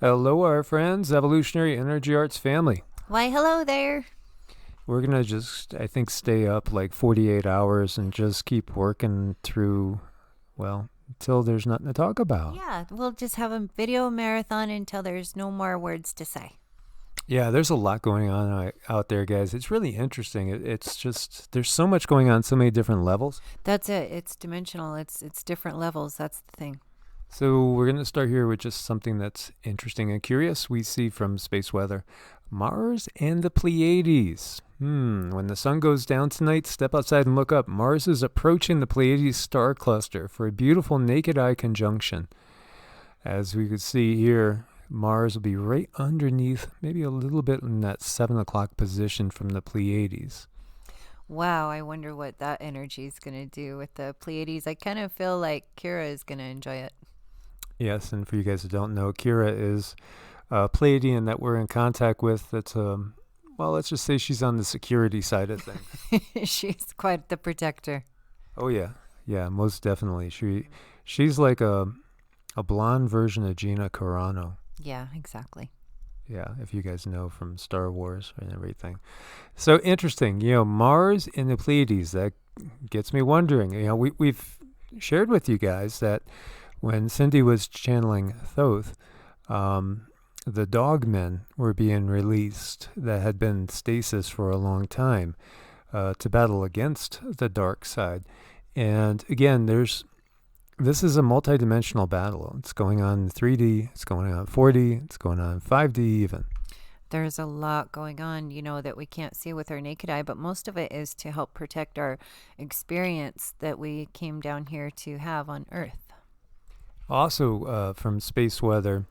Hello, our friends, Evolutionary Energy Arts family. Why, hello there. We're going to just, I think, stay up like 48 hours and just keep working through, well, until there's nothing to talk about. Yeah, we'll just have a video marathon until there's no more words to say. Yeah, there's a lot going on out there, guys. It's really interesting. It's just, there's so much going on, so many different levels. That's it. It's dimensional. It's different levels. That's the thing. So we're going to start here with just something that's interesting and curious. We see from space weather Mars and the Pleiades. When the sun goes down tonight, step outside and look up. Mars is approaching the Pleiades star cluster for a beautiful naked eye conjunction. As we could see here, Mars will be right underneath, maybe a little bit in that 7 o'clock position from the Pleiades. Wow, I wonder what that energy is going to do with the Pleiades. I kind of feel like Kira is going to enjoy it. Yes, and for you guys who don't know, Kira is a Pleiadian that we're in contact with. That's well, let's just say she's on the security side of things. She's quite the protector. Oh yeah, most definitely. She's like a blonde version of Gina Carano. Yeah, exactly. Yeah, if you guys know from Star Wars and everything. So interesting, Mars in the Pleiades. That gets me wondering. We've shared with you guys that when Cindy was channeling Thoth, the dogmen were being released that had been stasis for a long time to battle against the dark side. And again, this is a multidimensional battle. It's going on in 3D, it's going on 4D, it's going on 5D even. There's a lot going on, that we can't see with our naked eye, but most of it is to help protect our experience that we came down here to have on Earth. Also, from space weather,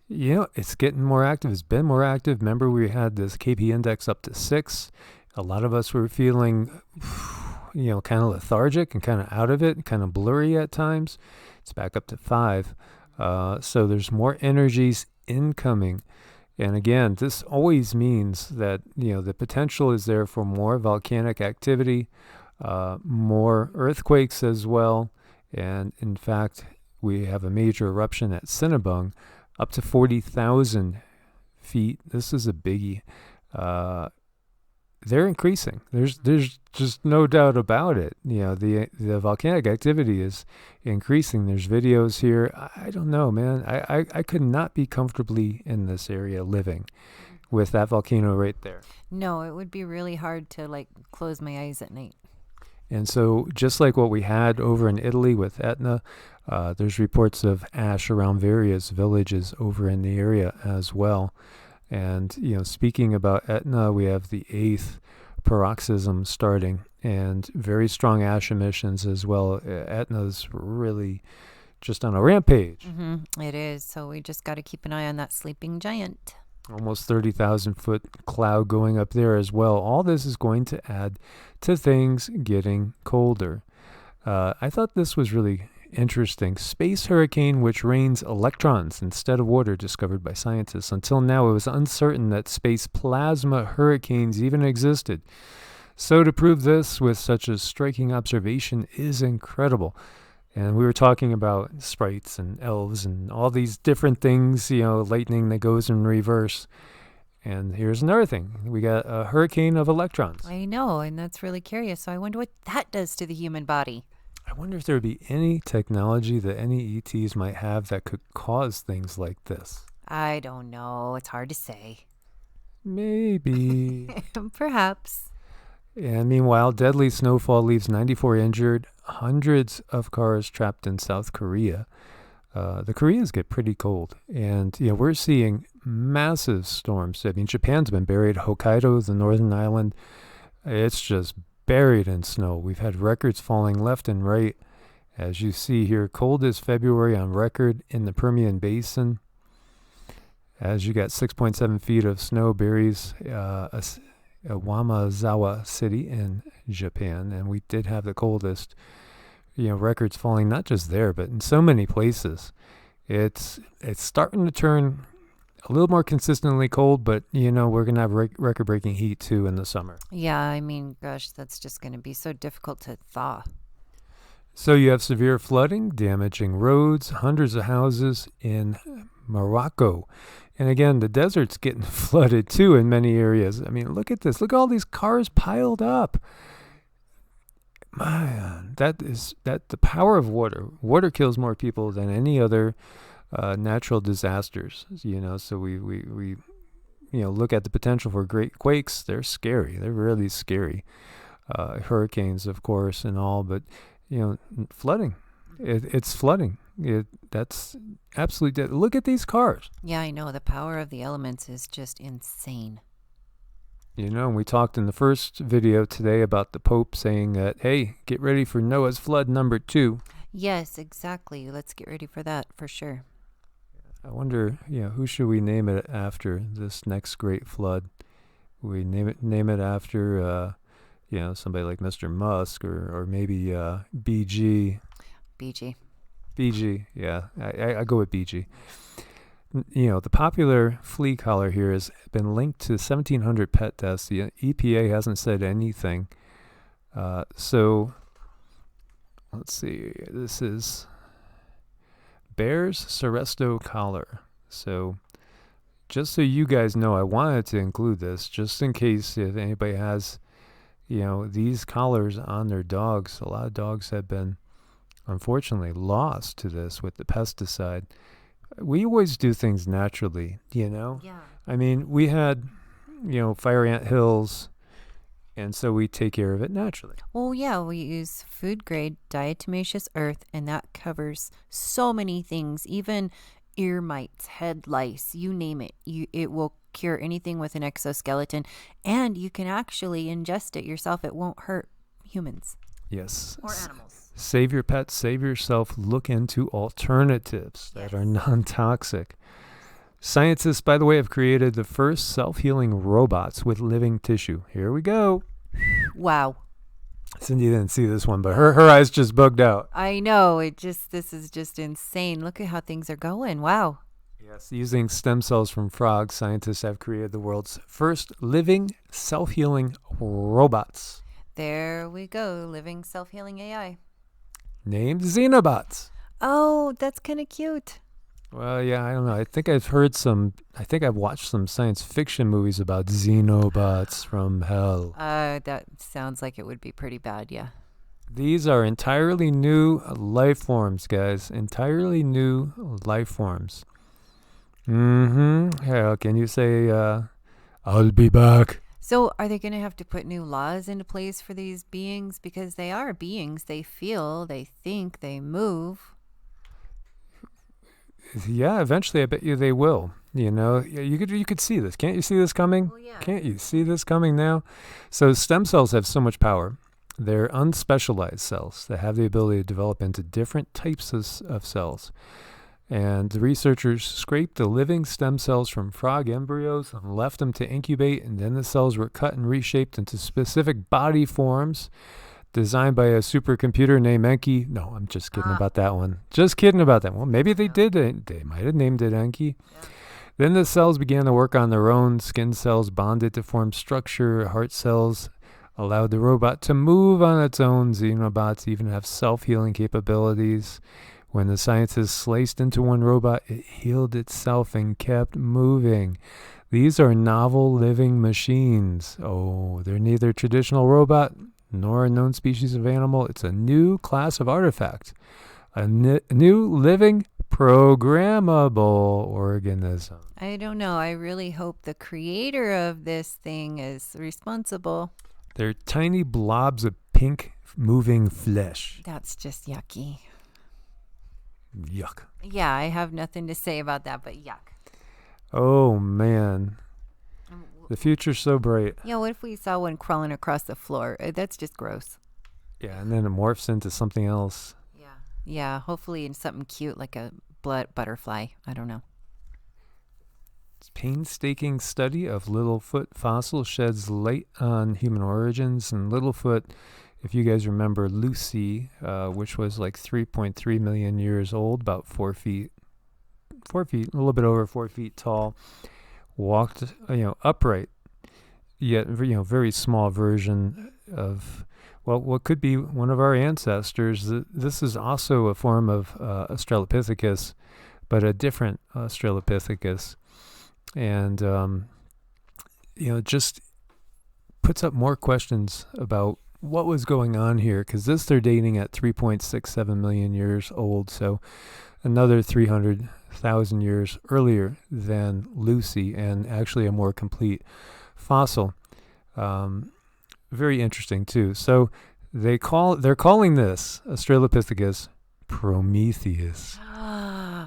it's getting more active. It's been more active. Remember, we had this KP index up to 6. A lot of us were feeling, kind of lethargic and kind of out of it, kind of blurry at times. It's back up to 5. So there's more energies incoming. And again, this always means that, the potential is there for more volcanic activity, more earthquakes as well. And in fact, we have a major eruption at Cinnabung, up to 40,000 feet. This is a biggie. They're increasing. There's just no doubt about it. The volcanic activity is increasing. There's videos here. I don't know, man. I could not be comfortably in this area living with that volcano right there. No, it would be really hard to close my eyes at night. And so just like what we had over in Italy with Etna, there's reports of ash around various villages over in the area as well. And, speaking about Etna, we have the 8th paroxysm starting and very strong ash emissions as well. Etna's really just on a rampage. Mm-hmm. It is. So we just got to keep an eye on that sleeping giant. Almost 30,000 foot cloud going up there as well. All this is going to add to things getting colder. I thought this was really interesting. Space hurricane which rains electrons instead of water discovered by scientists. Until now, it was uncertain that space plasma hurricanes even existed. So to prove this with such a striking observation is incredible. And we were talking about sprites and elves and all these different things, lightning that goes in reverse. And here's another thing. We got a hurricane of electrons. I know, and that's really curious. So I wonder what that does to the human body. I wonder if there would be any technology that any ETs might have that could cause things like this. I don't know. It's hard to say. Maybe. Perhaps. And meanwhile, deadly snowfall leaves 94 injured, hundreds of cars trapped in South Korea. The Koreans get pretty cold. And, we're seeing massive storms. I mean, Japan's been buried. Hokkaido, the northern island, it's just buried in snow. We've had records falling left and right. As you see here, coldest February on record in the Permian Basin. As you got 6.7 feet of snow buries Wamazawa City in Japan. And we did have the coldest, records falling not just there, but in so many places. It's starting to turn a little more consistently cold, but, we're going to have record-breaking heat, too, in the summer. Yeah, I mean, gosh, that's just going to be so difficult to thaw. So you have severe flooding, damaging roads, hundreds of houses in Morocco. And again, the desert's getting flooded too in many areas. I mean, look at this. Look at all these cars piled up. Man, that the power of water. Water kills more people than any other natural disasters. So we look at the potential for great quakes. They're scary. They're really scary. Hurricanes, of course, and all. But flooding. It's flooding. That's absolutely dead. Look at these cars. Yeah, I know. The power of the elements is just insane. And we talked in the first video today about the Pope saying that, hey, get ready for Noah's flood number 2. Yes, exactly. Let's get ready for that for sure. I wonder, who should we name it after this next great flood? We name it after, somebody like Mr. Musk or maybe BG. BG, yeah. I go with BG. The popular flea collar here has been linked to 1,700 pet deaths. The EPA hasn't said anything. So, let's see. This is Bear's Seresto collar. So, just so you guys know, I wanted to include this just in case if anybody has, these collars on their dogs. A lot of dogs have been, unfortunately, lost to this with the pesticide. We always do things naturally, Yeah. I mean, we had, fire ant hills, and so we take care of it naturally. Well, yeah, we use food grade diatomaceous earth, and that covers so many things, even ear mites, head lice, you name it. It will cure anything with an exoskeleton, and you can actually ingest it yourself. It won't hurt humans. Yes. Or animals. Save your pets, save yourself. Look into alternatives that are non-toxic. Scientists, by the way, have created the first self-healing robots with living tissue. Here we go. Wow. Cindy didn't see this one, but her eyes just bugged out. I know. This is just insane. Look at how things are going. Wow. Yes, using stem cells from frogs, scientists have created the world's first living self-healing robots. There we go. Living self-healing AI. Named Xenobots. Oh, that's kind of cute. Well, yeah, I don't know. I think I've watched some science fiction movies about Xenobots from hell. That sounds like it would be pretty bad, yeah. These are entirely new life forms, guys. Entirely new life forms. Hell, can you say, I'll be back? So are they going to have to put new laws into place for these beings? Because they are beings. They feel, they think, they move. Yeah, eventually I bet you they will. You could see this. Can't you see this coming? Well, yeah. Can't you see this coming now? So stem cells have so much power. They're unspecialized cells that have the ability to develop into different types of cells. And the researchers scraped the living stem cells from frog embryos and left them to incubate, and then the cells were cut and reshaped into specific body forms designed by a supercomputer named Enki. No, I'm just kidding about that one. Just kidding about that one. Well, maybe they did. They might have named it Enki. Yeah. Then the cells began to work on their own. Skin cells bonded to form structure. Heart cells allowed the robot to move on its own. Xenobots even have self-healing capabilities. When the scientists sliced into one robot, it healed itself and kept moving. These are novel living machines. Oh, they're neither traditional robot nor a known species of animal. It's a new class of artifact. A new living programmable organism. I don't know. I really hope the creator of this thing is responsible. They're tiny blobs of pink moving flesh. That's just yucky. Yuck. Yeah, I have nothing to say about that, but yuck. Oh, man. The future's so bright. Yeah, what if we saw one crawling across the floor? That's just gross. Yeah, and then it morphs into something else. Yeah, hopefully in something cute like a butterfly. I don't know. Painstaking study of Littlefoot fossil sheds light on human origins. And Littlefoot, if you guys remember Lucy, which was like 3.3 million years old, about 4 feet, a little bit over 4 feet tall, walked, upright, yet, very small version of, what could be one of our ancestors. This is also a form of Australopithecus, but a different Australopithecus. And, just puts up more questions about what was going on here, because this they're dating at 3.67 million years old, so another 300,000 years earlier than Lucy, and actually a more complete fossil. Very interesting too. So they're calling this Australopithecus Prometheus.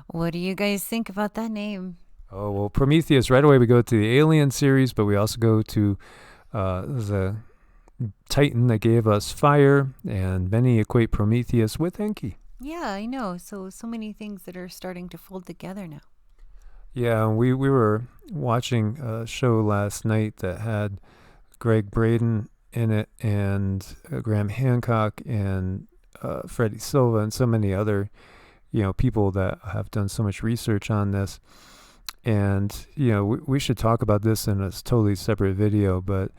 What do you guys think about that name? Oh, well, Prometheus, right away we go to the Alien series, but we also go to the Titan that gave us fire, and many equate Prometheus with Enki. Yeah, I know. So many things that are starting to fold together now. Yeah, we were watching a show last night that had Greg Braden in it, and Graham Hancock, and Freddie Silva, and so many other, people that have done so much research on this. And, we should talk about this in a totally separate video, but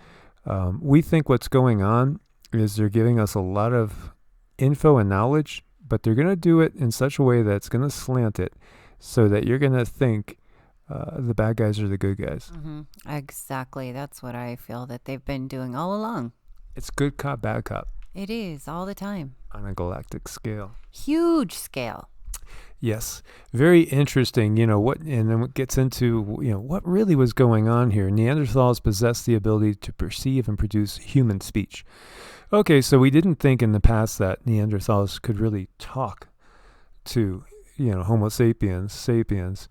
we think what's going on is they're giving us a lot of info and knowledge, but they're going to do it in such a way that's going to slant it so that you're going to think the bad guys are the good guys. Mm-hmm. Exactly. That's what I feel that they've been doing all along. It's good cop, bad cop. It is all the time. On a galactic scale. Huge scale. Yes. Very interesting. And then it gets into, what really was going on here. Neanderthals possessed the ability to perceive and produce human speech. Okay, so we didn't think in the past that Neanderthals could really talk to, Homo sapiens.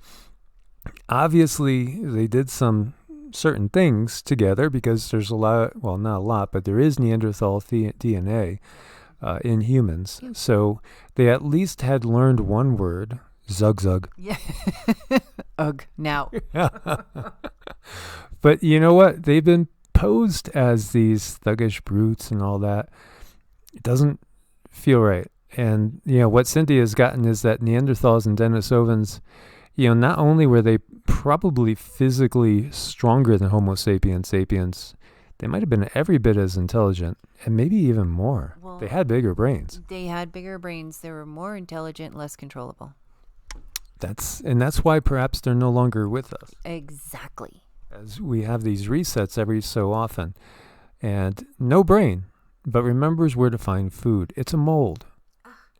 Obviously, they did some certain things together, because there's a lot, well, not a lot, but there is Neanderthal DNA in humans. So they at least had learned one word, zug. Yeah. Ugh, now. But you know what? They've been posed as these thuggish brutes and all that. It doesn't feel right. And, what Cynthia has gotten is that Neanderthals and Denisovans, not only were they probably physically stronger than Homo sapiens, they might have been every bit as intelligent, and maybe even more. Well, they had bigger brains. They had bigger brains. They were more intelligent, less controllable. That's why perhaps they're no longer with us. Exactly. As we have these resets every so often. And no brain, but remembers where to find food. It's a mold.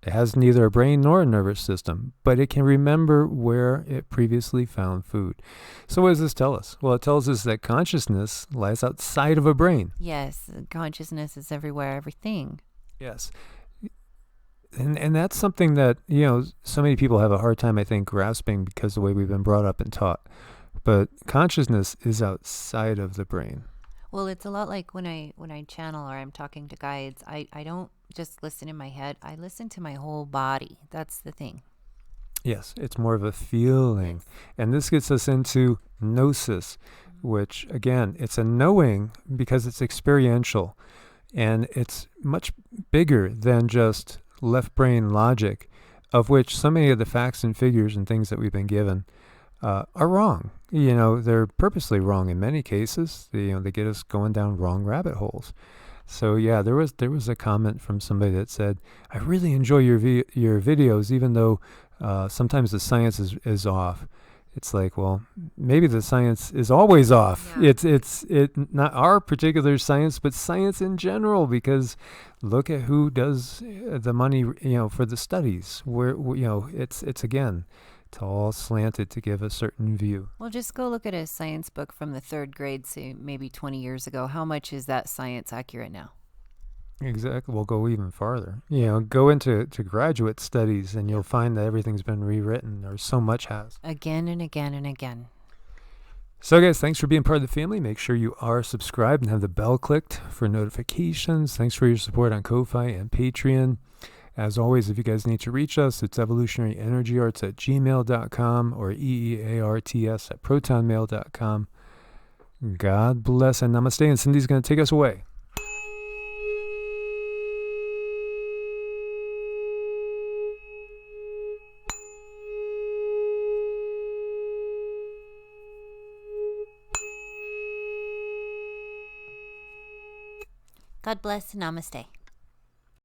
It has neither a brain nor a nervous system, but it can remember where it previously found food. So what does this tell us? Well, it tells us that consciousness lies outside of a brain. Yes, consciousness is everywhere, everything. Yes. And that's something that, so many people have a hard time, I think, grasping because of the way we've been brought up and taught. But consciousness is outside of the brain. Well, it's a lot like when I channel or I'm talking to guides, I don't just listen in my head. I listen to my whole body. That's the thing. Yes, it's more of a feeling. Yes. And this gets us into gnosis, which, again, it's a knowing because it's experiential. And it's much bigger than just left brain logic, of which so many of the facts and figures and things that we've been given are wrong. They're purposely wrong in many cases. They get us going down wrong rabbit holes. So yeah, there was a comment from somebody that said, "I really enjoy your videos, even though sometimes the science is off." It's like, well, maybe the science is always off. Yeah. It's not our particular science, but science in general. Because look at who does the money, for the studies. Where it's again. It's all slanted to give a certain view. Well, just go look at a science book from the 3rd grade, say maybe 20 years ago. How much is that science accurate now? Exactly. We'll go even farther. Go into graduate studies and you'll find that everything's been rewritten, or so much has. Again and again and again. So guys, thanks for being part of the family. Make sure you are subscribed and have the bell clicked for notifications. Thanks for your support on Ko-Fi and Patreon. As always, if you guys need to reach us, it's evolutionaryenergyarts@gmail.com or EEARTS@protonmail.com. God bless and namaste. And Cindy's going to take us away. God bless and namaste.